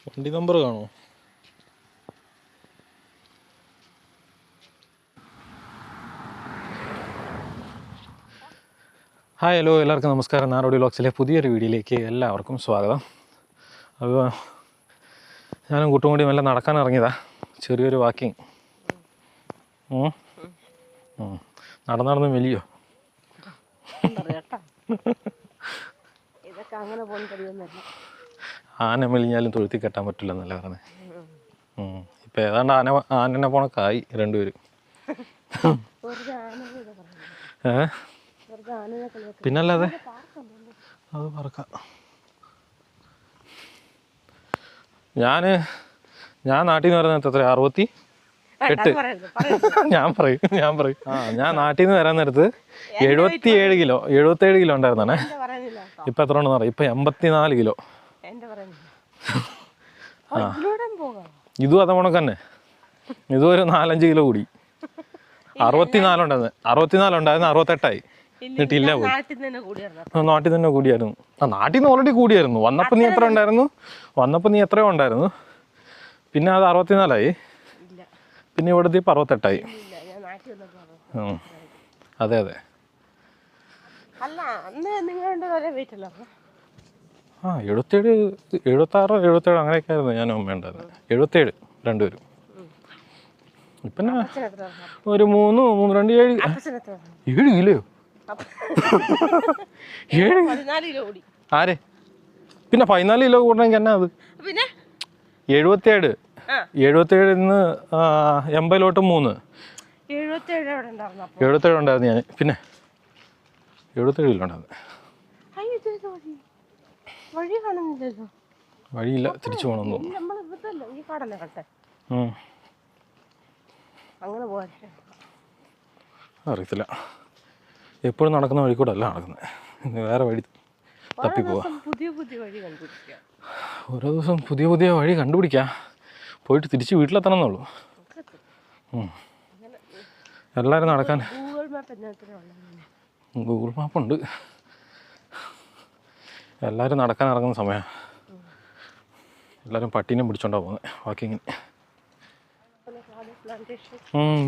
വണ്ടി നമ്പർ കാണോ? Hi hello എല്ലാവർക്കും നമസ്കാരം. നാടോടി വ്ലോഗ്സിലെ പുതിയൊരു വീഡിയോയിലേക്ക് എല്ലാവർക്കും സ്വാഗതം. അപ്പോൾ ഞാനും കൂട്ടും കൂടി മെല്ലെ നടക്കാൻ ഇറങ്ങിയതാ, ചെറിയൊരു വാക്കിങ്. നടന്ന് മെലിയോ? ആന മെലിഞ്ഞാലും തൊഴുത്തി കെട്ടാൻ പറ്റില്ലെന്നല്ലേ പറഞ്ഞത്. ഇപ്പം ഏതാണ്ട് ആനനെ പോണക്കായി രണ്ടുപേരും. പിന്നല്ലാതെ അത് പറക്കാം. ഞാൻ നാട്ടിൽ നിന്ന് വരുന്നത് എത്ര? 68. ഞാൻ പറയും ഞാൻ നാട്ടിൽ നിന്ന് വരാൻ നേരത്ത് 77 കിലോ ഉണ്ടായിരുന്നാണേ. ഇപ്പം എത്ര ഉണ്ടെന്ന് പറയാം. ഇപ്പം 84 കിലോ. ഇതും അതേ കണക്ക് തന്നെ. ഇതും ഒരു 4-5 കിലോ കൂടി. 64 ഉണ്ടായിരുന്നു. 68 എന്നിട്ടില്ല പോയി. നാട്ടിൽ തന്നെ കൂടിയായിരുന്നു. നാട്ടിൽ നിന്ന് ഓൾറെഡി കൂടിയായിരുന്നു. വന്നപ്പോൾ നീ എത്രയോ ഉണ്ടായിരുന്നു. പിന്നെ അത് 64 പിന്നെ ഇവിടുത്തെ 68. അതെ. 77, 76, 77 അങ്ങനെയൊക്കെ ആയിരുന്നു ഞാനും അമ്മ ഉണ്ടായിരുന്നു. 77 രണ്ടുപേരും. ഇപ്പം ഒരു 3, 2, 7 കിലോയോ? 7 ആരെ? പിന്നെ 14 കിലോ കൂടണമെങ്കിൽ എന്നാ അത്? 77 നിന്ന് 80 3. 77 ഉണ്ടായിരുന്നു ഞാൻ. പിന്നെ 77 കിലോ ഉണ്ടായിരുന്നു. വഴിയില്ല, തിരിച്ചു പോകണമെന്ന് തോന്നുന്നു. അറിയത്തില്ല. എപ്പോഴും നടക്കുന്ന വഴി കൂടെ അല്ല നടക്കുന്നത്. വേറെ വഴി തപ്പിപ്പോവാ. ഓരോ ദിവസം പുതിയ വഴി കണ്ടുപിടിക്കാം. പോയിട്ട് തിരിച്ച് വീട്ടിലെത്തണം എന്നുള്ളൂ. എല്ലാവരും നടക്കാൻ ഗൂഗിൾ മാപ്പുണ്ട്. എല്ലാവരും നടക്കാൻ ഇറങ്ങുന്ന സമയമാണ്. എല്ലാവരും പട്ടീനെ പിടിച്ചോണ്ടാണ് പോകുന്നത് വാക്കിങ്ങിന്.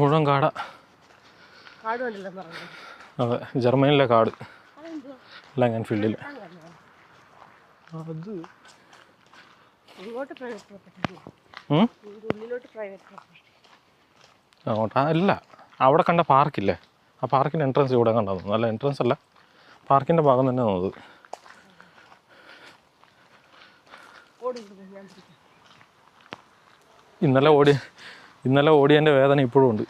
മുഴുവൻ കാടാ. അതെ, ജർമ്മനിയിലെ കാട്. ലാൻഡ്ഫീൽഡിൽ. അത് അങ്ങോട്ടാ അല്ല, അവിടെ കണ്ട പാർക്കില്ലേ, ആ പാർക്കിൻ്റെ എൻട്രൻസ് ഇവിടെ കണ്ടായിരുന്നു. നല്ല എൻട്രൻസ് അല്ല, പാർക്കിൻ്റെ ഭാഗം തന്നെ തോന്നുന്നത്. ഇന്നലെ ഓടിയതിൻ്റെ വേദന ഇപ്പോഴും ഉണ്ട്.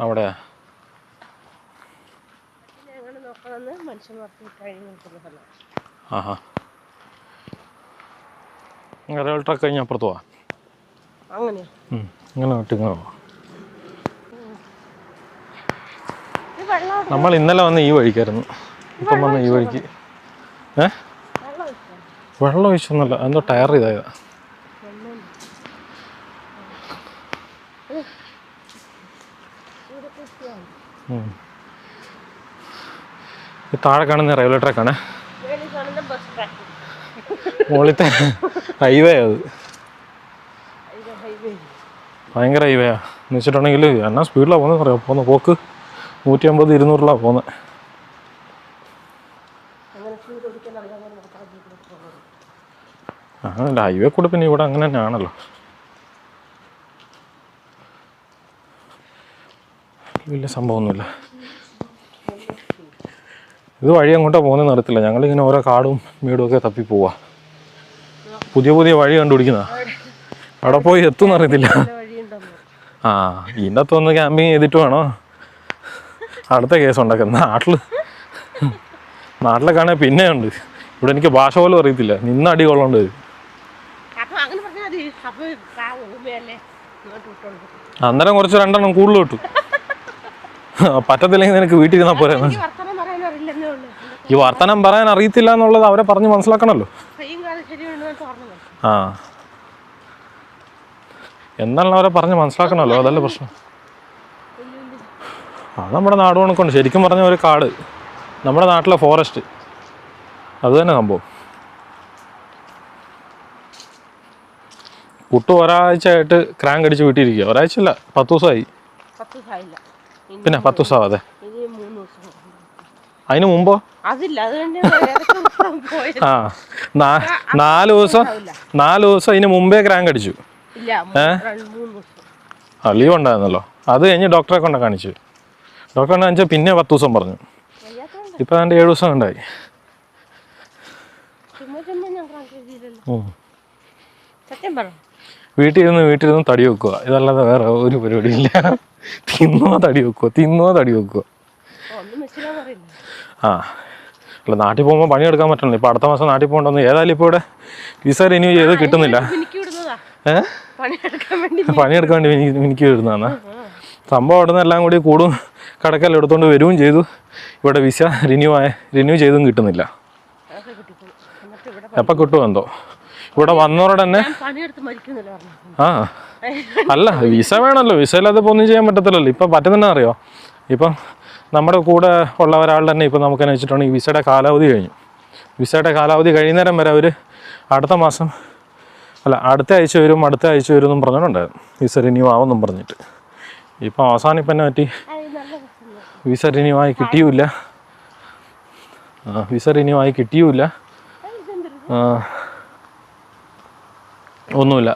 അവിടെയാ? ആഹാ. റെയിൽ ട്രാക്ക് കഴിഞ്ഞ് അപ്പുറത്ത് പോവാ. ഇങ്ങനെ വിട്ടിങ്ങനെ പോവാം. നമ്മൾ ഇന്നലെ വന്ന് ഈ വഴിക്കായിരുന്നു, ഇപ്പം വന്ന് ഈ വഴിക്ക്. വെള്ളം ഒഴിച്ചൊന്നുമല്ല, എന്തോ ടയർ ഇതായതാ. താഴെ കാണുന്ന റെയിൽവേ ട്രാക്കാണ്. മുകളിലത്തെ ഹൈവേ. അത് ഭയങ്കര ഹൈവേയാ എന്ന് വെച്ചിട്ടുണ്ടെങ്കിൽ എന്നാ സ്പീഡിലാണ് പോകുന്നത് അറിയാം. പോകുന്ന പോക്ക് 150, 200 പോകുന്നത്. അങ്ങനല്ല, ഹൈവേ കൂടെ പിന്നെ ഇവിടെ അങ്ങനെ തന്നെ ആണല്ലോ. വലിയ സംഭവമൊന്നുമില്ല. ഇത് വഴി അങ്ങോട്ടാണ് പോകുന്നതെന്ന് അറിയത്തില്ല. ഞങ്ങളിങ്ങനെ ഓരോ കാടും വീടും ഒക്കെ തപ്പി പോവാ. പുതിയ വഴി കണ്ടുപിടിക്കുന്ന. അവിടെ പോയി എത്തുമെന്ന് അറിയത്തില്ല. ഇതിനകത്ത് വന്ന് ക്യാമ്പിങ് ചെയ്തിട്ട് വേണോ അടുത്ത കേസ് ഉണ്ടാക്കുന്നത്. നാട്ടിലൊക്കെ പിന്നെ ഉണ്ട്. ഇവിടെ എനിക്ക് ഭാഷ പോലും അറിയത്തില്ല. നിന്ന് അടി കൊള്ളേണ്ടി വരും. അന്നേരം കുറച്ച് 2 എണ്ണം കൂടുതൽ കിട്ടും. പറ്റത്തില്ലെങ്കിൽ നിനക്ക് വീട്ടിൽ ഇരുന്നാൽ പോരെ. ഈ വർത്തമാനം പറയാൻ അറിയത്തില്ല എന്നുള്ളത് അവരെ പറഞ്ഞ് മനസ്സിലാക്കണമല്ലോ. എന്നാലും അവരെ പറഞ്ഞ് മനസ്സിലാക്കണമല്ലോ, അതല്ല പ്രശ്നം. അത് നമ്മുടെ നാട് കണക്കുണ്ട്. ശരിക്കും പറഞ്ഞ ഒരു കാട്, നമ്മുടെ നാട്ടിലെ ഫോറസ്റ്റ്, അത് തന്നെ സംഭവം. കുട്ടു ഒരാഴ്ചയായിട്ട് ക്രാങ്ക് അടിച്ച് വീട്ടിയിരിക്കുക. ഒരാഴ്ചയില്ല, 10 ദിവസമായി. പിന്നെ 10 ദിവസം അതെ. അതിന് മുമ്പോ ആ 4 ദിവസം അതിന് മുമ്പേ ക്രാങ്ക് അടിച്ചു. ലീവ് ഉണ്ടായിരുന്നല്ലോ. അത് കഴിഞ്ഞ് ഡോക്ടറെ കൊണ്ട് കാണിച്ചു. ഡോക്ടറെ കൊണ്ട് കാണിച്ചാൽ പിന്നെ 10 ദിവസം പറഞ്ഞു. ഇപ്പം അതിൻ്റെ 7 ദിവസം ഉണ്ടായി. വീട്ടിലിരുന്ന് തടി വെക്കുക, ഇതല്ലാതെ വേറെ ഒരു പരിപാടിയില്ല. തിന്നുക തടി വെക്കുക. ആ അല്ല, നാട്ടിൽ പോകുമ്പോൾ പണിയെടുക്കാൻ പറ്റണല്ലോ. ഇപ്പം അടുത്ത മാസം നാട്ടിൽ പോകണ്ടെന്ന്. ഏതായാലും ഇപ്പോൾ ഇവിടെ വിസ റിന്യൂ ചെയ്ത് കിട്ടുന്നില്ല. പണിയെടുക്കാൻ വേണ്ടി എനിക്ക് വരുന്നതാണ് സംഭവം. അവിടെ നിന്ന് എല്ലാം കൂടി കൂടും കടക്കെല്ലാം എടുത്തുകൊണ്ട് വരികയും ചെയ്തു. ഇവിടെ വിസ റിന്യൂ ചെയ്തും കിട്ടുന്നില്ല. എപ്പോൾ കിട്ടുമോ എന്തോ. ഇവിടെ വന്നവരോട് തന്നെ ആ അല്ല, വിസ വേണമല്ലോ. വിസ ഇല്ലാതെ ഇപ്പോൾ ഒന്നും ചെയ്യാൻ പറ്റത്തില്ലല്ലോ. ഇപ്പം പറ്റുന്നുണ്ടെന്ന് അറിയോ? ഇപ്പം നമ്മുടെ കൂടെ ഉള്ള ഒരാൾ തന്നെ ഇപ്പം നമുക്ക് തന്നെ വെച്ചിട്ടുണ്ടെങ്കിൽ വിസയുടെ കാലാവധി കഴിഞ്ഞു. വിസയുടെ കാലാവധി കഴിയുന്നേരം വരെ അവർ അടുത്ത ആഴ്ച വരും എന്നും പറഞ്ഞിട്ടുണ്ടായിരുന്നു. വിസ റിന്യൂ ആവുമെന്നും പറഞ്ഞിട്ട്. ഇപ്പം അവസാനം ഇപ്പം എന്നെ പറ്റി വിസ റിന്യൂ ആയി കിട്ടിയുമില്ല. ഒന്നുമില്ല.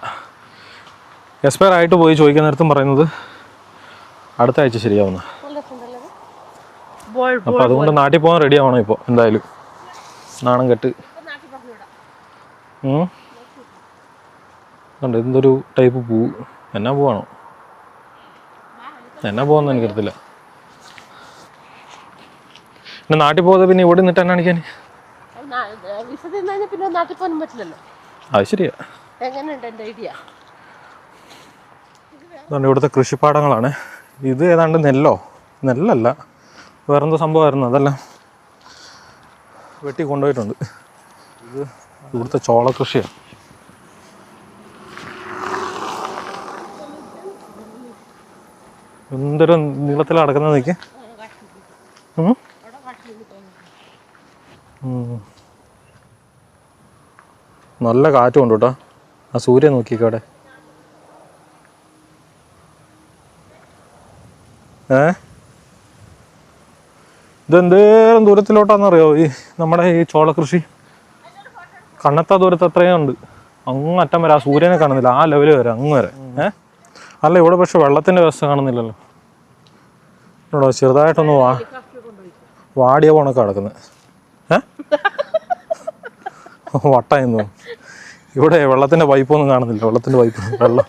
എക്സ്പയർ ആയിട്ട് പോയി ചോദിക്കാൻ നേരത്തും പറയുന്നത് അടുത്ത ആഴ്ച ശരിയാവുന്നു. അപ്പോൾ അതുകൊണ്ട് നാട്ടിൽ പോകാൻ റെഡി ആവണം ഇപ്പോൾ എന്തായാലും. നാണം കെട്ട് എന്തൊരു ടൈപ്പ് പൂവ്. എന്നാ പൂവാണോ? എന്നാ പോകാമെന്ന് എനിക്കറിയത്തില്ല. പിന്നെ നാട്ടിൽ പോകുന്നത് പിന്നെ ഇവിടെ നിന്നിട്ട് എന്നാ കാണിക്കാൻ? അത് ശരിയാ. അതുകൊണ്ട് ഇവിടുത്തെ കൃഷിപ്പാടങ്ങളാണ്. ഇത് ഏതാണ്ട് നെല്ലല്ല, വേറെന്തോ സംഭവമായിരുന്നു. അതെല്ലാം വെട്ടി കൊണ്ടുപോയിട്ടുണ്ട്. ഇത് ഇവിടുത്തെ ചോള കൃഷിയാണ്. എന്തൊരു നീളത്തിലാണ് നടക്കുന്നത് നിൽക്ക്. നല്ല കാറ്റും ഉണ്ട് കേട്ടോ. ആ സൂര്യൻ നോക്കിക്കോടെ. ഇതെന്തേരം ദൂരത്തിലോട്ടാണെന്നറിയോ ഈ നമ്മുടെ ഈ ചോളകൃഷി? കണ്ണെത്താ ദൂരത്ത് അത്രയും ഉണ്ട്. അങ്ങ് അറ്റം വരെ. ആ സൂര്യനെ കാണുന്നില്ല, ആ ലെവല് വരെ, അങ്ങ് വരെ. അല്ല, ഇവിടെ പക്ഷെ വെള്ളത്തിൻ്റെ വ്യവസ്ഥ കാണുന്നില്ലല്ലോ. ഇവിടെ ചെറുതായിട്ടൊന്ന് വാടിയ പോണൊക്കെ കിടക്കുന്നത്. വട്ടായിരുന്നു. ഇവിടെ വെള്ളത്തിൻ്റെ പൈപ്പൊന്നും കാണുന്നില്ല. വെള്ളം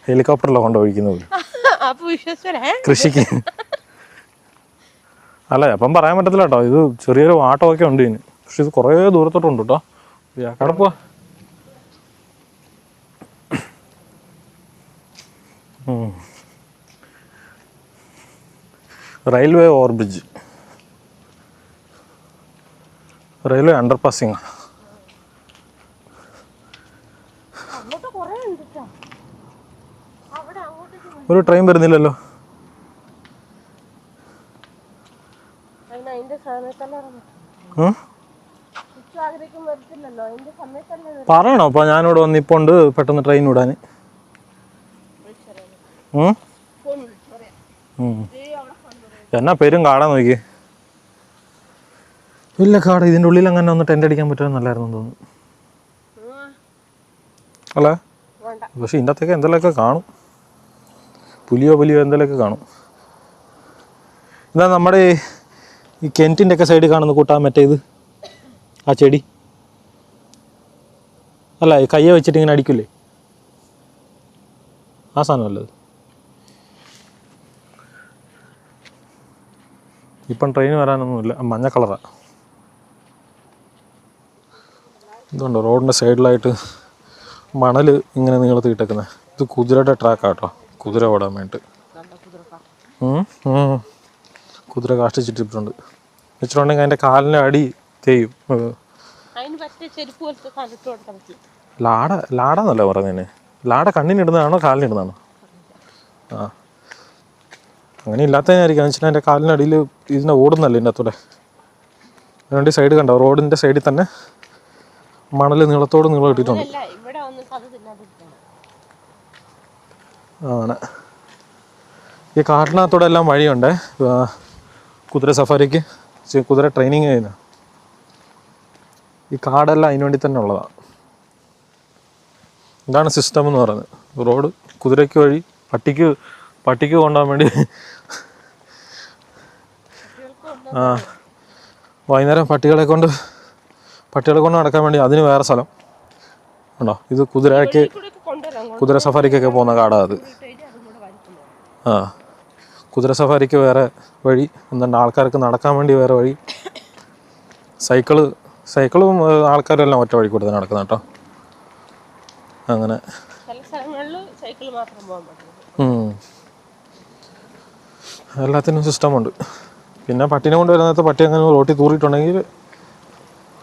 ഹെലികോപ്റ്ററിലാണ് കൊണ്ടുപോയിരിക്കുന്നത് കൃഷിക്ക്. അല്ല, അപ്പം പറയാൻ പറ്റത്തില്ല കേട്ടോ. ഇത് ചെറിയൊരു വാട്ടമൊക്കെ ഉണ്ട് ഇതിന്. പക്ഷെ ഇത് കുറേ ദൂരത്തോട്ടുണ്ട് കേട്ടോ. കടപ്പുക railway overbridge, railway under passing. ഒരു ട്രെയിൻ വരുന്നില്ലല്ലോ. പറയണോ? അപ്പൊ ഞാനിവിടെ വന്നിപ്പോണ്ട് പെട്ടെന്ന് ട്രെയിൻ വിടാൻ. എന്നാ പേരും കാടാൻ നോക്കി. ഇല്ല, കാട്. ഇതിൻ്റെ ഉള്ളിൽ അങ്ങനെ ഒന്ന് ടെൻ്റ് അടിക്കാൻ പറ്റുമെന്നല്ലായിരുന്നു തോന്നുന്നു അല്ലേ? പക്ഷെ ഇതിൻ്റെ അകത്തൊക്കെ എന്തെങ്കിലുമൊക്കെ കാണും. പുലിയോ എന്തെങ്കിലുമൊക്കെ കാണും. ഇതാ നമ്മുടെ ഈ കിണറ്റിൻ്റെ ഒക്കെ സൈഡിൽ കാണുന്ന കൂട്ടാൻ മറ്റേ ഇത്, ആ ചെടി അല്ല, കയ്യെ വെച്ചിട്ട് ഇങ്ങനെ അടിക്കില്ലേ, ആ സാധനമല്ലത്. ഇപ്പം ട്രെയിൻ വരാനൊന്നുമില്ല. മഞ്ഞ കളറാണ്. ഇതുണ്ടോ റോഡിൻ്റെ സൈഡിലായിട്ട് മണൽ ഇങ്ങനെ നീളത്തിൽ ഇട്ടേക്കുന്നത്. ഇത് കുതിരയുടെ ട്രാക്കാട്ടോ, കുതിര ഓടാൻ വേണ്ടിയിട്ട്. കുതിര കാഷ്ടിച്ചിട്ടിട്ടുണ്ട്. വെച്ചിട്ടുണ്ടെങ്കിൽ അതിൻ്റെ കാലിൻ്റെ അടി തേയും. ലാടന്നല്ല പറഞ്ഞതിന്. ലാട കണ്ണിനിടുന്നതാണോ കാലിനിടുന്നതാണോ? ആ അങ്ങനെ ഇല്ലാത്തതിനായിരിക്കും. എന്ന് വെച്ചാൽ എൻ്റെ കാലിനടിയിൽ ഇതിനെ ഓടുന്നല്ലേ ഇതിൻ്റെ അകത്തൂടെ. അതുകൊണ്ട് സൈഡ് കണ്ടോ, റോഡിൻ്റെ സൈഡിൽ തന്നെ മണൽ നീളത്തോട് നീളം ഇട്ടിട്ടുണ്ട്. ആണ് ഈ കാട്ടിനകത്തൂടെ എല്ലാം വഴിയുണ്ട് കുതിര സഫാരിക്ക്, കുതിര ട്രെയിനിങ് ചെയ്യുന്ന. ഈ കാടെല്ലാം അതിന് വേണ്ടി തന്നെ ഉള്ളതാണ്. ഇതാണ് സിസ്റ്റം എന്ന് പറയുന്നത്. റോഡ് കുതിരയ്ക്ക് വഴി, പട്ടിക്ക് കൊണ്ടുപോകാൻ വേണ്ടി. ആ വൈകുന്നേരം പട്ടികളെ കൊണ്ട് നടക്കാൻ വേണ്ടി അതിന് വേറെ സ്ഥലം ഉണ്ടോ. ഇത് കുതിര സഫാരിക്കൊക്കെ പോകുന്ന കാടാണ് അത്. ആ കുതിര സഫാരിക്ക് വേറെ വഴി, എന്തുണ്ട് ആൾക്കാർക്ക് നടക്കാൻ വേണ്ടി വേറെ വഴി. സൈക്കിളും ആൾക്കാരെല്ലാം ഒറ്റ വഴി കൂടെ നടക്കുന്ന കേട്ടോ. അങ്ങനെ എല്ലാത്തിനും സിസ്റ്റമുണ്ട്. പിന്നെ പട്ടീനെ കൊണ്ട് വരുന്നത് പട്ടി അങ്ങനെ റോട്ടിൽ തൂറിയിട്ടുണ്ടെങ്കിൽ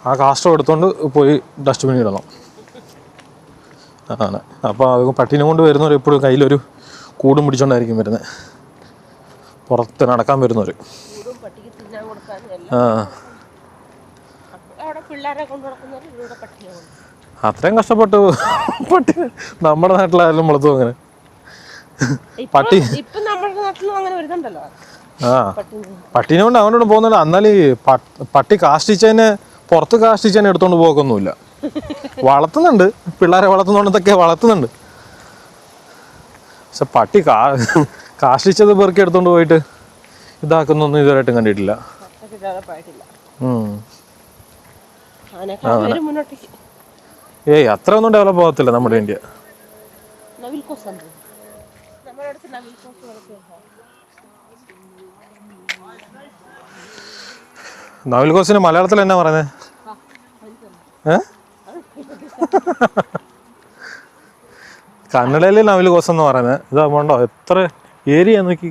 ആ കാസ്റ്റം എടുത്തുകൊണ്ട് പോയി ഡസ്റ്റ്ബിന്നിൽ ഇടണം. ആണ്. അപ്പോൾ അത് പട്ടീനെ കൊണ്ട് വരുന്നവർ എപ്പോഴും കയ്യിലൊരു കൂടും പിടിച്ചോണ്ടായിരിക്കും വരുന്നത്, പുറത്ത് നടക്കാൻ വരുന്നവർ. ആ അത്രയും കഷ്ടപ്പെട്ട് പട്ടി നമ്മുടെ നാട്ടിലായാലും വളർത്തു അങ്ങനെ. പട്ടി ആ പട്ടീനെ കൊണ്ട് അവനോട് പോകുന്നുണ്ട്. എന്നാൽ ഈ പട്ടി കാഷ്ടിച്ചതിനെ പുറത്ത് കാഷ്ടിച്ചതിനെ എടുത്തോണ്ട് പോകൊന്നുമില്ല. വളർത്തുന്നുണ്ട്, പിള്ളേരെ വളർത്തുന്നോണ്ടൊക്കെ വളർത്തുന്നുണ്ട്. പക്ഷെ പട്ടി കാഷ്ടിച്ചത് പെറുക്കി എടുത്തോണ്ട് പോയിട്ട് ഇതാക്കുന്നൊന്നും ഇതുവരെയായിട്ടും കണ്ടിട്ടില്ല. ഏയ് അത്ര ഒന്നും ഡെവലപ്പ് ആകത്തില്ല നമ്മുടെ ഇന്ത്യ. നവിൽ കോസിന് മലയാളത്തിൽ എന്നാ പറയുന്നത്? കന്നഡയിൽ നവിൽ കോസ് എന്ന് പറയുന്നത്. ഇതാകുമ്പോണ്ടോ എത്ര ഏരിയ നോക്കി,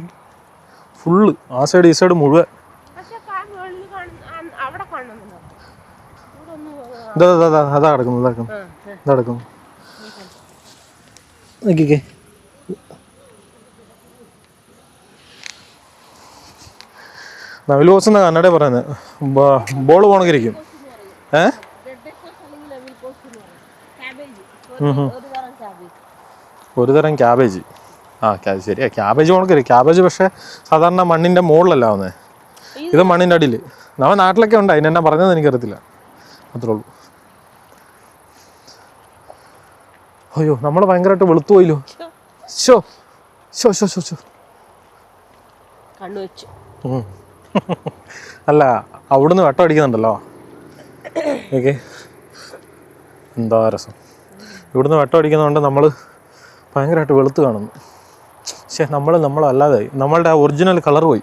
ഫുള്ള് ആ സൈഡ് ഈ സൈഡ് മുഴുവൻ. അതാ കിടക്കുന്നു നോക്കിക്കേ. നവിൽ കോസ് എന്നാ കന്നഡ പറയുന്നത്. ബോള് പോണക്കിരിക്കും. ഒരു തരം ക്യാബേജ്. ആ ശരിയാ, ക്യാബേജ് പോണക്കിരിക്കും. ക്യാബേജ് പക്ഷേ സാധാരണ മണ്ണിൻ്റെ മുകളിലല്ല ആവുന്നത്, ഇത് മണ്ണിൻ്റെ അടിയിൽ. നമ്മുടെ നാട്ടിലൊക്കെ ഉണ്ട്, അതിനെന്നാ പറഞ്ഞതെന്ന് എനിക്കറിയത്തില്ല, അത്രേ ഉള്ളൂ. അയ്യോ നമ്മൾ ഭയങ്കരമായിട്ട് വെളുത്തു പോയില്ലോ. ഷോ ഷോ ഷോ ഷോ ഷോ അല്ല അവിടുന്ന് വെട്ടം അടിക്കുന്നുണ്ടല്ലോ. ഓക്കെ, എന്താ രസം. ഇവിടുന്ന് വെട്ടം അടിക്കുന്നതുകൊണ്ട് നമ്മൾ ഭയങ്കരമായിട്ട് വെളുത്ത് കാണുന്നു. പക്ഷേ നമ്മളല്ലാതായി, നമ്മളുടെ ആ ഒറിജിനൽ കളർ പോയി.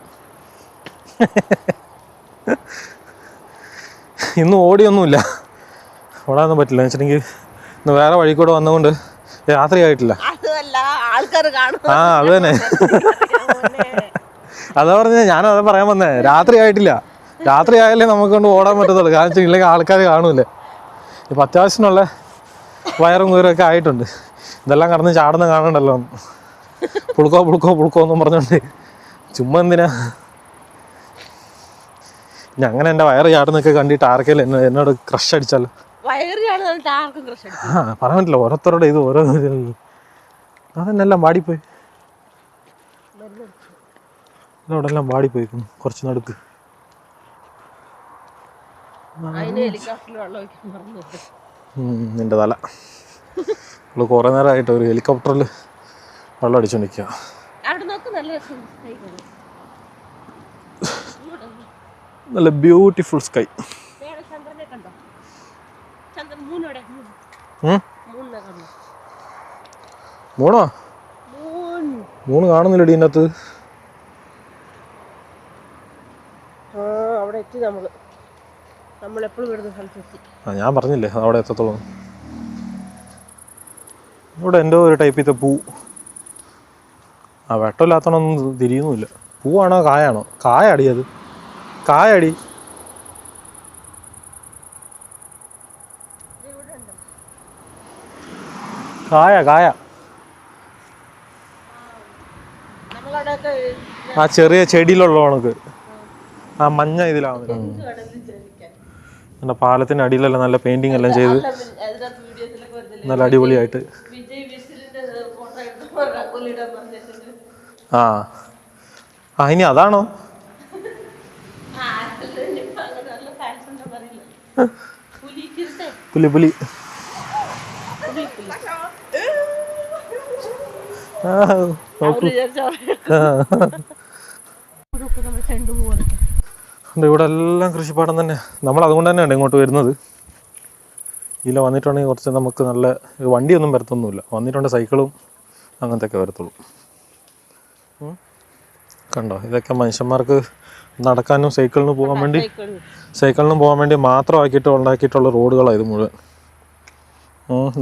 ഇന്ന് ഓടിയൊന്നുമില്ല, ഓടാനൊന്നും പറ്റില്ല. എന്ന് വെച്ചിട്ടുണ്ടെങ്കിൽ ഇന്ന് വേറെ വഴി കൂടെ വന്നുകൊണ്ട് രാത്രി ആയിട്ടില്ല. ആ അത് തന്നെ, അതാ പറഞ്ഞത്. ഞാനത് പറയാൻ വന്നേ, രാത്രി ആയിട്ടില്ല. രാത്രി ആയാലേ നമുക്ക് കൊണ്ട് ഓടാൻ പറ്റത്തുള്ളൂ. കാരണം വെച്ചാൽ ഇല്ലെങ്കിൽ ആൾക്കാർ കാണൂലേ. ഇപ്പം അത്യാവശ്യമുള്ള വയറും കുയറൊക്കെ ആയിട്ടുണ്ട്. ഇതെല്ലാം കടന്ന് ചാടുന്ന കാണണ്ടല്ലോ. പുളുക്കോ എന്നും പറഞ്ഞോണ്ട് ചുമ്മാ എന്തിനാ. ഇനി അങ്ങനെ എൻ്റെ വയറ് ചാടുന്നൊക്കെ കണ്ടിട്ട് ആർക്കെങ്കിലും എന്നോട് ക്രഷ് അടിച്ചാലോ. ആ പറയാൻ പറ്റില്ല, ഓരോരുത്തരുടെ ഇത് ഓരോ അതെന്നെല്ലാം വാടിപ്പോയി. ഇതവിടെ എല്ലാം വാടിപ്പോയിക്കുന്നു കുറച്ച് നടുക്ക്. നിന്റെ തല നമ്മൾ കുറേ നേരമായിട്ട് ഒരു ഹെലികോപ്റ്ററിൽ വെള്ളം അടിച്ചോണ്ടിരിക്കുക. നല്ല ബ്യൂട്ടിഫുൾ സ്കൈ. മൂണോ? മൂന്ന് കാണുന്നില്ലടി ഇതിനകത്ത്. ആ ഞാൻ പറഞ്ഞില്ലേ അവിടെ എത്തത്തോളം. ഇവിടെ എൻ്റെ ഒരു ടൈപ്പിത്തെ പൂ. ആ വെട്ടമില്ലാത്തതൊന്നും തിരിയുന്നുമില്ല. പൂവാണോ കായാണോ? കായടി, അത് കായടി. കായ ആ ചെറിയ ചെടിയിലുള്ള ഉണക്ക് ആ മഞ്ഞ ഇതിലാവുന്നില്ല. എൻ്റെ പാലത്തിൻ്റെ അടിയിലെല്ലാം നല്ല പെയിൻറ്റിങ് എല്ലാം ചെയ്ത് നല്ല അടിപൊളിയായിട്ട്. ആ ആ ഇനി അതാണോ? പുലി പുലി ഇവിടെ എല്ലാം കൃഷിപ്പാടം തന്നെ. നമ്മൾ അതുകൊണ്ട് തന്നെയാണ് ഇങ്ങോട്ട് വരുന്നത്. ഇതിൽ വന്നിട്ടുണ്ടെങ്കിൽ കുറച്ച് നമുക്ക് നല്ല വണ്ടിയൊന്നും വരത്തൊന്നുമില്ല. വന്നിട്ടുണ്ട് സൈക്കിളും അങ്ങനത്തെ ഒക്കെ വരത്തുള്ളൂ. കണ്ടോ, ഇതൊക്കെ മനുഷ്യന്മാർക്ക് നടക്കാനും സൈക്കിളിന് പോകാൻ വേണ്ടി മാത്രമാക്കിയിട്ട് ഉണ്ടാക്കിയിട്ടുള്ള റോഡുകളാണ് ഇത് മുഴുവൻ.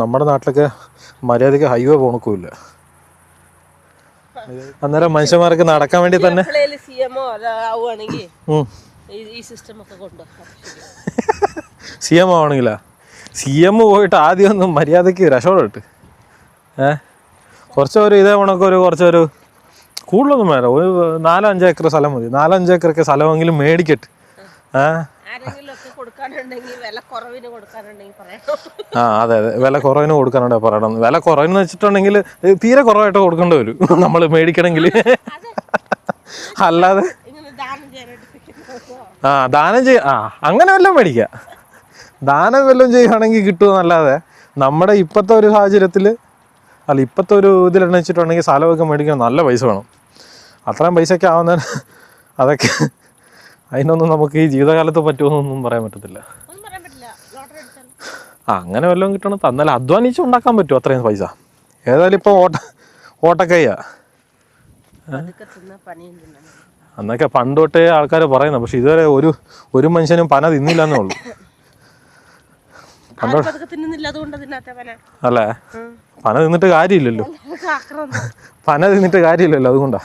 നമ്മുടെ നാട്ടിലൊക്കെ മര്യാദയ്ക്ക് ഹൈവേ പോണക്കുമില്ല. അന്നേരം മനുഷ്യന്മാർക്ക് നടക്കാൻ വേണ്ടി തന്നെ CM ആവണെങ്കിലാ CM പോയിട്ട് ആദ്യം ഒന്നും മര്യാദയ്ക്ക് രക്ഷപ്പെട്ട് കുറച്ചൊരു ഇതേ ഉണക്കൊരു കുറച്ചൊരു കൂടുതലൊന്നും വേണം. ഒരു 4-5 ഏക്കർ സ്ഥലം മതി. 4-5 ഏക്കറൊക്കെ സ്ഥലമെങ്കിലും മേടിക്കട്ടെ. ആ അതെ അതെ, വില കുറവിന് കൊടുക്കാനുണ്ടെ പറയണം. വില കുറവെന്ന് വെച്ചിട്ടുണ്ടെങ്കിൽ തീരെ കുറവായിട്ട് കൊടുക്കേണ്ടി വരും നമ്മൾ മേടിക്കണമെങ്കിൽ. അല്ലാതെ ദാനം അങ്ങനെ വല്ലതും മേടിക്കാം. ദാനം വല്ലതും ചെയ്യുകയാണെങ്കിൽ കിട്ടുമെന്നല്ലാതെ നമ്മുടെ ഇപ്പോഴത്തെ ഒരു സാഹചര്യത്തിൽ ഇപ്പോഴത്തെ ഒരു ഇതിലെന്ന് വെച്ചിട്ടുണ്ടെങ്കിൽ സ്ഥലമൊക്കെ മേടിക്കാൻ നല്ല പൈസ വേണം. അത്രയും പൈസയൊക്കെ ആവുന്ന അതൊക്കെ അതിനൊന്നും നമുക്ക് ഈ ജീവിതകാലത്ത് പറ്റുമെന്നൊന്നും പറയാൻ പറ്റത്തില്ല. അങ്ങനെ വല്ലതും കിട്ടണം. തന്നാൽ അധ്വാനിച്ച് ഉണ്ടാക്കാൻ പറ്റും അത്രയും പൈസ. ഏതായാലും ഇപ്പോൾ ഓട്ടക്കയ്യാ. അന്നൊക്കെ പണ്ട് തൊട്ടേ ആൾക്കാർ പറയുന്നത്. പക്ഷെ ഇതുവരെ ഒരു മനുഷ്യനും പന തിന്നില്ലെന്നേ ഉള്ളൂ. അല്ലേ, പന തിന്നിട്ട് കാര്യമില്ലല്ലോ. അതുകൊണ്ടാ.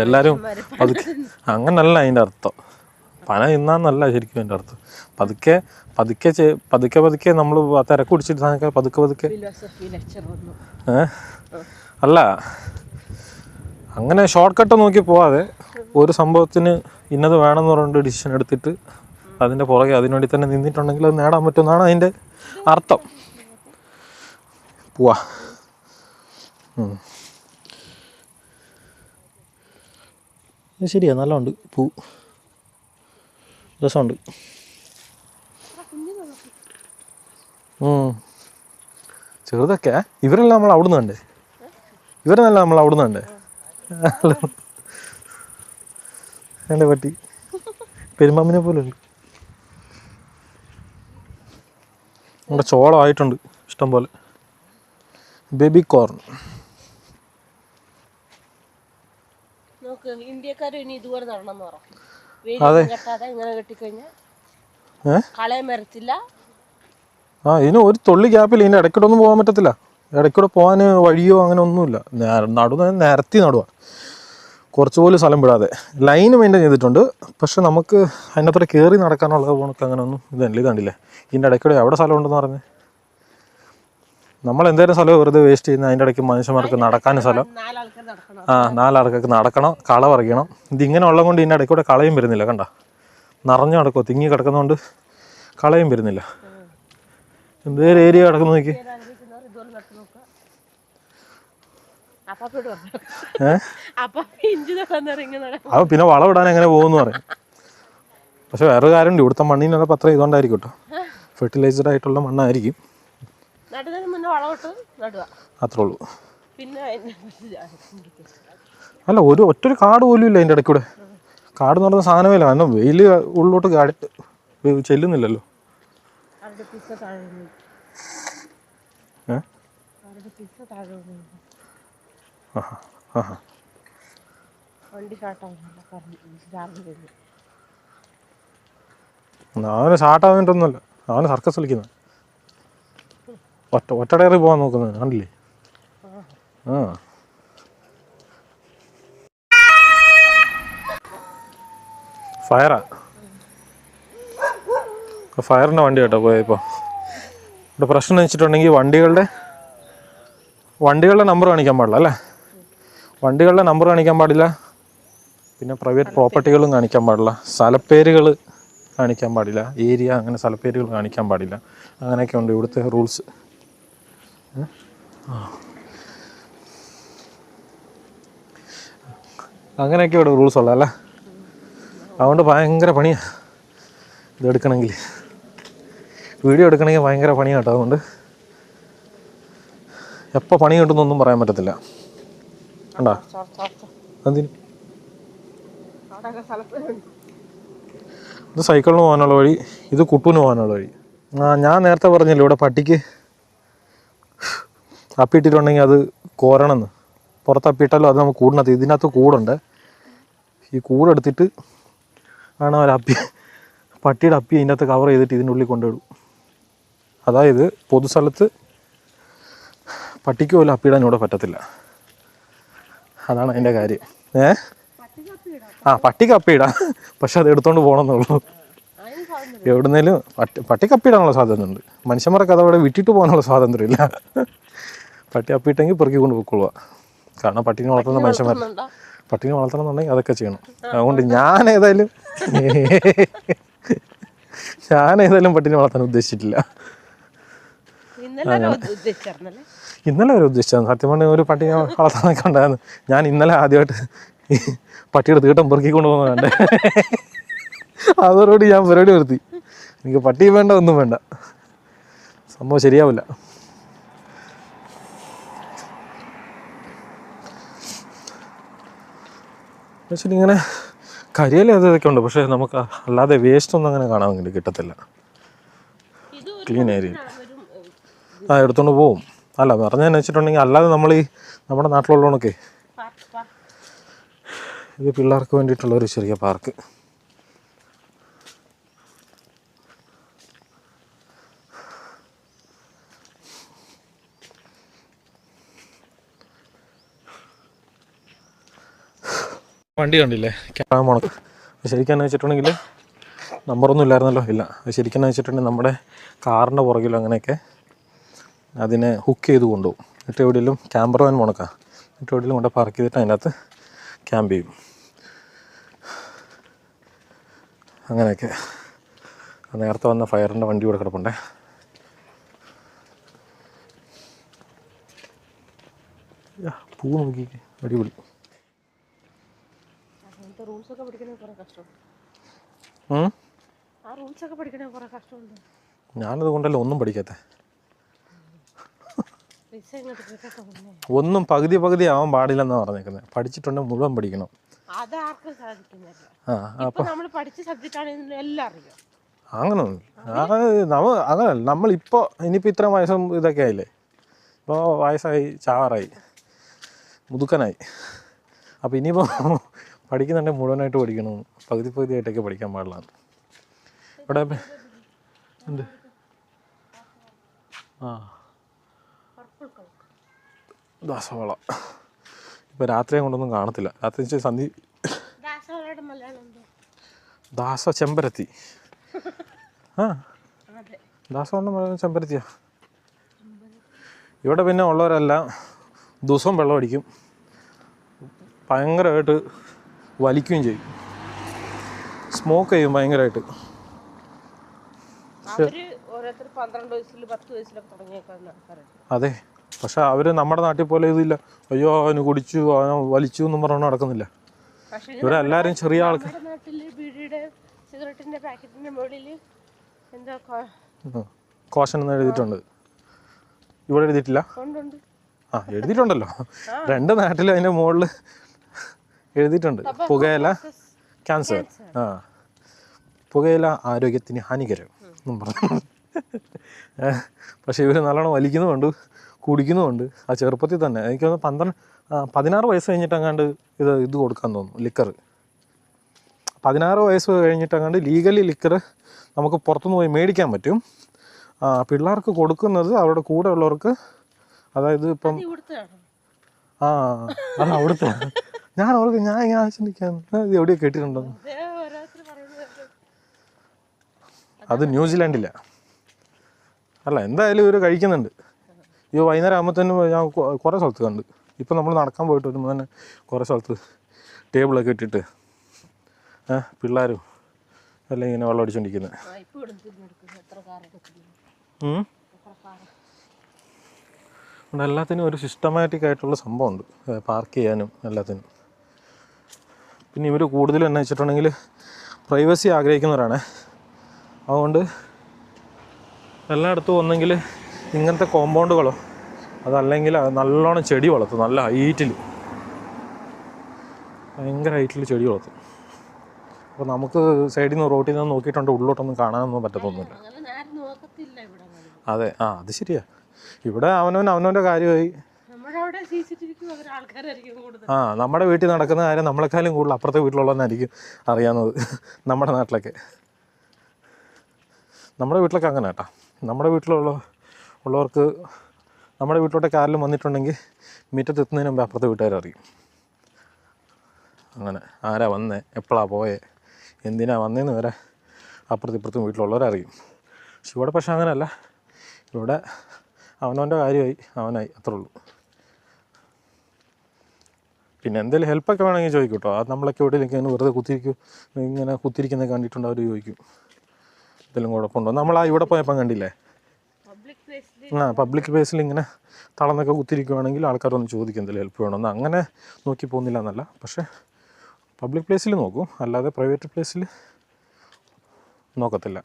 എല്ലാരും അങ്ങനല്ല അതിൻ്റെ അർത്ഥം. പന തിന്നാന്നല്ല ശരിക്കും അതിൻ്റെ അർത്ഥം. പതുക്കെ നമ്മൾ തിരക്ക് പിടിച്ചിട്ട് പതുക്കെ അല്ല, അങ്ങനെ ഷോർട്ട് കട്ട് നോക്കി പോവാതെ ഒരു സംഭവത്തിന് ഇന്നത് വേണമെന്ന് പറഞ്ഞിട്ട് ഡിസിഷൻ എടുത്തിട്ട് അതിൻ്റെ പുറകെ അതിനുവേണ്ടി തന്നെ നിന്നിട്ടുണ്ടെങ്കിൽ അത് നേടാൻ പറ്റുമെന്നാണ് അതിൻ്റെ അർത്ഥം. പോവാ. ശരിയാ, നല്ലോണ്ട് പൂ, രസമുണ്ട്. ചെറുതൊക്കെ ഇവരെല്ലാം നമ്മൾ അവിടുന്ന് കണ്ടേ. എൻ്റെ പറ്റി പെരുമ്പാമ്പിനെ പോലെ ഉണ്ട്. നമ്മുടെ ചോളമായിട്ടുണ്ട് ഇഷ്ടം പോലെ. Baby corn. അതെ, ഇതിന് ഒരു തുള്ളി ഗ്യാപ്പില്ല. ഇതിൻ്റെ ഇടയ്ക്കൂടൊന്നും പോകാൻ പറ്റത്തില്ല. ഇടയ്ക്കൂടെ പോകാൻ വഴിയോ അങ്ങനെ ഒന്നുമില്ല. നിരത്തി നടുക, കുറച്ചുപോലും സ്ഥലം വിടാതെ. ലൈന് മെയിൻറ്റെയിൻ ചെയ്തിട്ടുണ്ട്. പക്ഷെ നമുക്ക് അതിൻ്റെ അത്ര കയറി നടക്കാനുള്ള പോണക്ക് അങ്ങനെ ഒന്നും ഇതണ്ടില്ലേ. ഇതിൻ്റെ ഇടയ്ക്കൂടെ എവിടെ സ്ഥലം ഉണ്ടെന്ന് പറഞ്ഞ് നമ്മൾ എന്തേലും സ്ഥലം വെറുതെ വേസ്റ്റ് ചെയ്യുന്ന. അതിൻ്റെ ഇടയ്ക്ക് മനുഷ്യന്മാർക്ക് നടക്കാനും സ്ഥലം. 4 ആൾക്കാർക്ക് നടക്കണം, കള പറിക്കണം. ഇതിങ്ങനെ ഉള്ളത് കൊണ്ട് ഇതിൻ്റെ ഇടയ്ക്കൂടെ കളയും വരുന്നില്ല. കണ്ട, നിറഞ്ഞു കിടക്കുമോ, തിങ്ങി കിടക്കുന്നതുകൊണ്ട് കളയും വരുന്നില്ല. എന്തേലും ഏരിയ കിടക്കുന്നു നോക്കി. അപ്പൊ പിന്നെ വളമിടാൻ എങ്ങനെ പോകുമെന്ന് പറയും. പക്ഷെ വേറൊരു കാര്യമുണ്ട്, ഇവിടുത്തെ മണ്ണിനൊക്കെ അത്ര ഇതുകൊണ്ടായിരിക്കും കേട്ടോ. ഫെർട്ടിലൈസ്ഡ് ആയിട്ടുള്ള മണ്ണായിരിക്കും. അത്രേ ഉള്ളൂ. അല്ല, ഒറ്റൊരു കാട് പോലും ഇല്ല അതിൻ്റെ ഇടയ്ക്കൂടെ. കാട് എന്ന് പറഞ്ഞ സാധനമേ ഇല്ല. കാരണം വെയിൽ ഉള്ളിലോട്ട് ചെല്ലുന്നില്ലല്ലോ. അവന് ഷാർട്ടാവുന്നിട്ടൊന്നുമല്ല, അവന് സർക്കസ് കളിക്കുന്നത്. ഒറ്റ ടയറി പോകാൻ നോക്കുന്നത് കണ്ടില്ലേ. ഫയറിൻ്റെ വണ്ടി കേട്ടോ പോയപ്പോൾ. ഇവിടെ പ്രശ്നം എന്ന് വെച്ചിട്ടുണ്ടെങ്കിൽ വണ്ടികളുടെ വണ്ടികളുടെ നമ്പർ കാണിക്കാൻ പാടില്ല അല്ലേ? വണ്ടികളുടെ നമ്പർ കാണിക്കാൻ പാടില്ല. പിന്നെ പ്രൈവറ്റ് പ്രോപ്പർട്ടികളും കാണിക്കാൻ പാടില്ല. സ്ഥലപ്പേരുകൾ കാണിക്കാൻ പാടില്ല. ഏരിയ അങ്ങനെ സ്ഥലപ്പേരുകൾ കാണിക്കാൻ പാടില്ല. അങ്ങനെയൊക്കെ ഉണ്ട് ഇവിടുത്തെ റൂൾസ്. അങ്ങനെയൊക്കെ ഇവിടെ റൂൾസ് ഉള്ളതല്ലേ? അതുകൊണ്ട് ഭയങ്കര പണിയാണ് ഇതെടുക്കണമെങ്കിൽ, വീഡിയോ എടുക്കണമെങ്കിൽ ഭയങ്കര പണിയാണ് കേട്ടോ. അതുകൊണ്ട് എപ്പോൾ പണി കിട്ടുന്നൊന്നും പറയാൻ പറ്റത്തില്ല. കണ്ടാ എന്തിന് ഇത് സൈക്കിളിന് പോകാനുള്ള വഴി, ഇത് കുട്ടൂന് പോകാനുള്ള വഴി. ഞാൻ നേരത്തെ പറഞ്ഞല്ലോ ഇവിടെ പട്ടിക്ക് അപ്പിയിട്ടിട്ടുണ്ടെങ്കിൽ അത് കോരണമെന്ന്. പുറത്ത് അപ്പിയിട്ടാലും അത് നമുക്ക് കൂടിനകത്ത്, ഇതിനകത്ത് കൂടുണ്ട്. ഈ കൂടെടുത്തിട്ട് ആണ് അവർ പട്ടിയുടെ അപ്പി അതിൻ്റെ അകത്ത് കവർ ചെയ്തിട്ട് ഇതിൻ്റെ ഉള്ളിൽ കൊണ്ടുവിടും. അതായത് പൊതുസ്ഥലത്ത് പട്ടിക്ക് പോലും അപ്പിയിടാൻ ഇവിടെ പറ്റത്തില്ല. അതാണ് അതിൻ്റെ കാര്യം. പട്ടിക്ക് അപ്പിയിടാം, പക്ഷെ അത് എടുത്തോണ്ട് പോകണമെന്നുള്ളൂ. എവിടുന്നേലും പട്ടിക്ക് അപ്പിയിടാനുള്ള സ്വാതന്ത്ര്യം ഉണ്ട്. മനുഷ്യന്മാർക്ക് അതവിടെ വിട്ടിട്ട് പോകാനുള്ള സ്വാതന്ത്ര്യമില്ല. പട്ടി അപ്പിയിട്ടെങ്കിൽ പെറുക്കി കൊണ്ട് പൊയ്ക്കൊള്ളുക. കാരണം പട്ടിനെ വളർത്തുന്ന മനുഷ്യന്മാർ, പട്ടിനെ വളർത്തണമെന്നുണ്ടെങ്കിൽ അതൊക്കെ ചെയ്യണം. അതുകൊണ്ട് ഞാൻ ഏതായാലും പട്ടിനെ വളർത്താൻ ഉദ്ദേശിച്ചിട്ടില്ല. ഇന്നലെ വരെ ഉദ്ദേശിച്ചത് സത്യം പറഞ്ഞാൽ ഒരു പട്ടിനെ വളർത്താനൊക്കെ ഉണ്ടായിരുന്നു. ഞാൻ ഇന്നലെ ആദ്യമായിട്ട് ഈ പട്ടിയുടെ തീട്ടം പെറുക്കിക്കൊണ്ട് പോകുന്നുണ്ട്. അതോടുകൂടി ഞാൻ പരിപാടി നിർത്തി. എനിക്ക് പട്ടി വേണ്ട, ഒന്നും വേണ്ട, സംഭവം ശരിയാവില്ല. പക്ഷേ ഇങ്ങനെ കരിയില അതൊക്കെ ഉണ്ട്, പക്ഷേ നമുക്ക് അല്ലാതെ വേസ്റ്റ് ഒന്നും അങ്ങനെ കാണാൻ വേണ്ടി കിട്ടത്തില്ല. ക്ലീൻ ഏരിയ എടുത്തോണ്ട് പോവും. അല്ല പറഞ്ഞതെന്ന് വെച്ചിട്ടുണ്ടെങ്കിൽ അല്ലാതെ നമ്മൾ ഈ നമ്മുടെ നാട്ടിലുള്ളവണൊക്കെ ഇത് പിള്ളേർക്ക് വേണ്ടിയിട്ടുള്ളൊരു ചെറിയ പാർക്ക്. വണ്ടി കണ്ടില്ലേ ക്യാമറ. ശരിക്കും വെച്ചിട്ടുണ്ടെങ്കിൽ നമ്പറൊന്നും ഇല്ലായിരുന്നല്ലോ. ഇല്ല, ശരിക്കും വെച്ചിട്ടുണ്ടെങ്കിൽ നമ്മുടെ കാറിൻ്റെ പുറകിലും അങ്ങനെയൊക്കെ അതിനെ ഹുക്ക് ചെയ്ത് കൊണ്ടുപോകും. എന്നിട്ട് എവിടെയെങ്കിലും ക്യാമ്പർവാൻ മുണക്കാം, എന്നിട്ട് എവിടെയെങ്കിലും കൊണ്ട് പാർക്ക് ചെയ്തിട്ട് അതിനകത്ത് ക്യാമ്പ് ചെയ്യും. അങ്ങനെയൊക്കെ. നേരത്തെ വന്ന ഫയറിൻ്റെ വണ്ടി ഇവിടെ കിടപ്പുണ്ടേ. പൂ നോക്കി അടിപൊളി. ഞാനത് കൊണ്ടല്ലോ ഒന്നും പഠിക്കാത്ത. ഒന്നും പകുതി ആവാൻ പാടില്ലെന്നാണ് പറഞ്ഞേക്കുന്നത്. പഠിച്ചിട്ടുണ്ടെങ്കിൽ മുഴുവൻ പഠിക്കണം. അങ്ങനല്ല, നമ്മളിപ്പോൾ ഇനിയിപ്പോൾ ഇത്രയും വയസ്സും ഇതൊക്കെ ആയില്ലേ, ഇപ്പോൾ വയസ്സായി, ചാവാറായി, മുതുക്കനായി. അപ്പോൾ ഇനിയിപ്പോൾ പഠിക്കുന്നുണ്ടെങ്കിൽ മുഴുവനായിട്ട് പഠിക്കണം. പകുതിയായിട്ടൊക്കെ പഠിക്കാൻ പാടില്ല. ഇവിടെ എന്ത് ദാസവാള ഇപ്പോൾ രാത്രിയും കൊണ്ടൊന്നും കാണത്തില്ല. രാത്രി സന്ധി ചെമ്പരത്തി. ദാസവാള ചെമ്പരത്തിയാ. ഇവിടെ പിന്നെ ഉള്ളവരെല്ലാം ദിവസവും വെള്ളം അടിക്കും, ഭയങ്കരമായിട്ട് വലിക്കുകയും ചെയ്യും, സ്മോക്ക് ചെയ്യും ഭയങ്കരമായിട്ട്. അതെ, പക്ഷെ അവര് നമ്മുടെ നാട്ടിൽ പോലെ ഇതില്ല. അയ്യോ അവന് കുടിച്ചു, അവന് വലിച്ചു എന്നും പറഞ്ഞു നടക്കുന്നില്ല. ഇവിടെ എല്ലാരും ചെറിയ ആൾക്കാർ കോഷൻ എന്ന് എഴുതിയിട്ടുണ്ട്. ഇവിടെ എഴുതിയിട്ടില്ല. എഴുതിയിട്ടുണ്ടല്ലോ, രണ്ട് നാട്ടിലും അതിന്റെ മുകളിൽ എഴുതിയിട്ടുണ്ട്. പുകയില ക്യാൻസർ, പുകയില ആരോഗ്യത്തിന് ഹാനികരം എന്നും പറഞ്ഞു. പക്ഷെ ഇവര് നല്ലോണം വലിക്കുന്നുമുണ്ട്, കുടിക്കുന്നുമുണ്ട്. ആ ചെറുപ്പത്തിൽ തന്നെ. എനിക്ക് 16 വയസ്സ് കഴിഞ്ഞിട്ടങ്ങാണ്ട് ഇത് കൊടുക്കാൻ തോന്നുന്നു, ലിക്കർ. 16 വയസ്സ് കഴിഞ്ഞിട്ടങ്ങാണ്ട് ലീഗലി ലിക്കർ നമുക്ക് പുറത്തുനിന്ന് പോയി മേടിക്കാൻ പറ്റും. പിള്ളേർക്ക് കൊടുക്കുന്നത് അവരുടെ കൂടെ ഉള്ളവർക്ക്, അതായത് ഇപ്പം അത് അവിടുത്തെ ഞാൻ ചിന്തിക്കാൻ ഇത് എവിടെയോ കേട്ടിട്ടുണ്ടോ. അത് ന്യൂസിലാൻഡില്ല. അല്ല, എന്തായാലും ഇവർ കഴിക്കുന്നുണ്ട്. ഈ വൈകുന്നേരം ആകുമ്പോഴത്തേനും ഞാൻ കുറേ സ്ഥലത്ത് കണ്ട്. ഇപ്പം നമ്മൾ നടക്കാൻ പോയിട്ട് വരുമ്പോൾ തന്നെ കുറേ സ്ഥലത്ത് ടേബിളൊക്കെ ഇട്ടിട്ട് പിള്ളേരും എല്ലാം ഇങ്ങനെ വെള്ളം അടിച്ചുകൊണ്ടിരിക്കുന്നത്. ഇവിടെ എല്ലാത്തിനും ഒരു സിസ്റ്റമാറ്റിക് ആയിട്ടുള്ള സംഭവമുണ്ട്, പാർക്ക് ചെയ്യാനും എല്ലാത്തിനും. പിന്നെ ഇവർ കൂടുതലും എന്നു വെച്ചിട്ടുണ്ടെങ്കിൽ പ്രൈവസി ആഗ്രഹിക്കുന്നവരാണ്. അതുകൊണ്ട് എല്ലായിടത്തും ഒന്നെങ്കിൽ ഇങ്ങനത്തെ കോമ്പൗണ്ടുകളോ അതല്ലെങ്കിൽ നല്ലോണം ചെടി വളർത്തും, നല്ല ഹൈറ്റിൽ, ഭയങ്കര ഹൈറ്റിൽ ചെടി വളർത്തും. അപ്പോൾ നമുക്ക് സൈഡിൽ നിന്ന് റോട്ടിൽ നിന്ന് നോക്കിയിട്ടുണ്ട് ഉള്ളിലോട്ടൊന്നും കാണാനൊന്നും പറ്റത്തൊന്നുമില്ല. അതെ, അത് ശരിയാ. ഇവിടെ അവനവൻ്റെ കാര്യമായി. നമ്മുടെ വീട്ടിൽ നടക്കുന്ന കാര്യം നമ്മളെക്കാളും കൂടുതൽ അപ്പുറത്തെ വീട്ടിലുള്ളതെന്നായിരിക്കും അറിയാവുന്നത്. നമ്മുടെ നാട്ടിലൊക്കെ, നമ്മുടെ വീട്ടിലൊക്കെ അങ്ങനെ കേട്ടോ. നമ്മുടെ വീട്ടിലുള്ളവർക്ക് നമ്മുടെ വീട്ടിലോട്ടൊക്കെ ആരെങ്കിലും വന്നിട്ടുണ്ടെങ്കിൽ മുറ്റത്തെത്തുന്നതിന് മുമ്പ് അപ്പുറത്തെ വീട്ടുകാരറിയും. അങ്ങനെ ആരാ വന്നേ, എപ്പോഴാണ് പോയേ, എന്തിനാ വന്നേന്ന് വരെ അപ്പുറത്തും വീട്ടിലുള്ളവരറിയും. പക്ഷെ അങ്ങനെയല്ല. ഇവിടെ അവനവൻ്റെ കാര്യമായി, അവനായി, അത്രേ ഉള്ളൂ. പിന്നെ എന്തെങ്കിലും ഹെൽപ്പൊക്കെ വേണമെങ്കിൽ ചോദിക്കും കേട്ടോ. അത് നമ്മളൊക്കെ ഇവിടെ നിൽക്കാൻ വെറുതെ ഇങ്ങനെ കുത്തിരിക്കുന്നത് കണ്ടിട്ടുണ്ട്, അവർ ചോദിക്കും എന്തെങ്കിലും കുഴപ്പമുണ്ടോ. ഇവിടെ പോയപ്പോൾ കണ്ടില്ലേ, പബ്ലിക് പ്ലേസിൽ ഇങ്ങനെ തളർന്നൊക്കെ കുത്തിരിക്കുവാണെങ്കിൽ ആൾക്കാരൊന്ന് ചോദിക്കും എന്തെങ്കിലും ഹെൽപ്പ് വേണമെന്ന്. അങ്ങനെ നോക്കി പോകുന്നില്ല എന്നല്ല, പക്ഷേ പബ്ലിക് പ്ലേസിൽ നോക്കും, അല്ലാതെ പ്രൈവറ്റ് പ്ലേസിൽ നോക്കത്തില്ല.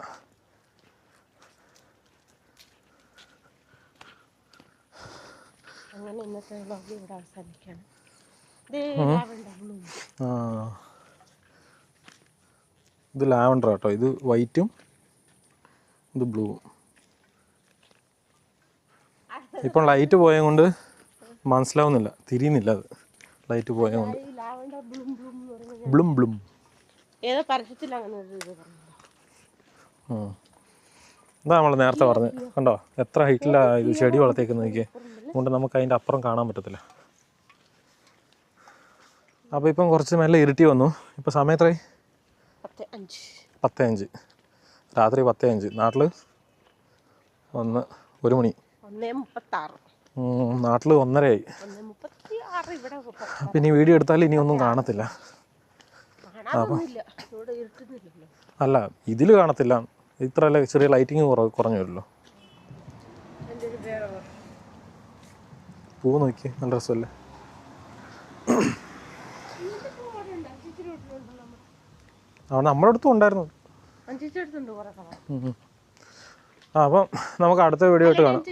അങ്ങനെ ഇന്നത്തെ വ്ളോഗ് ഇവിടെ അവസാനിക്കുകയാണ്. ഇത് ലാവൻഡർ കേട്ടോ, ഇത് വൈറ്റും ഇത് ബ്ലൂവും. ഇപ്പം ലൈറ്റ് പോയത് കൊണ്ട് മനസ്സിലാവുന്നില്ല, തിരിയുന്നില്ല. അത് ലൈറ്റ് പോയത് കൊണ്ട് ബ്ലും ബ്ലും ഏതോ പരസ്യത്തിൽ അങ്ങനെ ഇതാ നമ്മൾ നേരത്തെ പറഞ്ഞത്. കണ്ടോ എത്ര ഹൈറ്റിലാണ് ഇത് ചെടി വളർത്തേക്കുന്നത് നോക്കിയേ. അതുകൊണ്ട് നമുക്ക് അതിൻ്റെ അപ്പുറം കാണാൻ പറ്റത്തില്ല. അപ്പോൾ ഇപ്പം കുറച്ച് മെല്ലെ ഇരുട്ടി വന്നു. ഇപ്പം സമയം എത്രയായി? 10:05. രാത്രി 10:05. നാട്ടിൽ 1 മണി. 1:36. നാട്ടിൽ 1:30 ആയി. പിന്നെ ഈ വീഡിയോ എടുത്താൽ ഇനി ഒന്നും കാണത്തില്ല. അല്ല, ഇതിൽ കാണത്തില്ല. ഇത്ര ചെറിയ ലൈറ്റിങ് കുറഞ്ഞു വരുമല്ലോ. പൂ നോക്കി, നല്ല രസമല്ലേ. നമ്മുടെ അടുത്തും ഉണ്ടായിരുന്നു. അപ്പം നമുക്ക് അടുത്ത വീഡിയോ ആയിട്ട് കാണാം.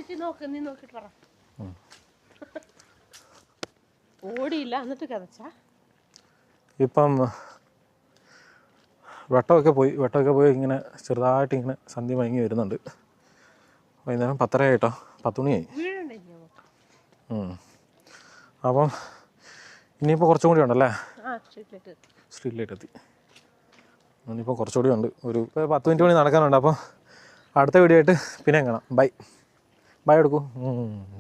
ഇപ്പം വെട്ടമൊക്കെ പോയി ഇങ്ങനെ ചെറുതായിട്ട് ഇങ്ങനെ സന്ധ്യ മയങ്ങി വരുന്നുണ്ട്. വൈകുന്നേരം 10:30 ആയിട്ടോ, 10 മണിയായി. അപ്പം ഇനിയിപ്പോൾ കുറച്ചും കൂടി ഉണ്ടല്ലേ, സ്ട്രീറ്റ് ലൈറ്റ് എത്തി. ഇനിയിപ്പോൾ കുറച്ചുകൂടി ഉണ്ട്, ഒരു 10 മിനിറ്റ് മണി നടക്കാനുണ്ട്. അപ്പോൾ അടുത്ത വീഡിയോ ആയിട്ട് പിന്നെ കാണാം. ബൈ എടുക്കൂ.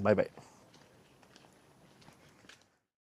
ബൈ.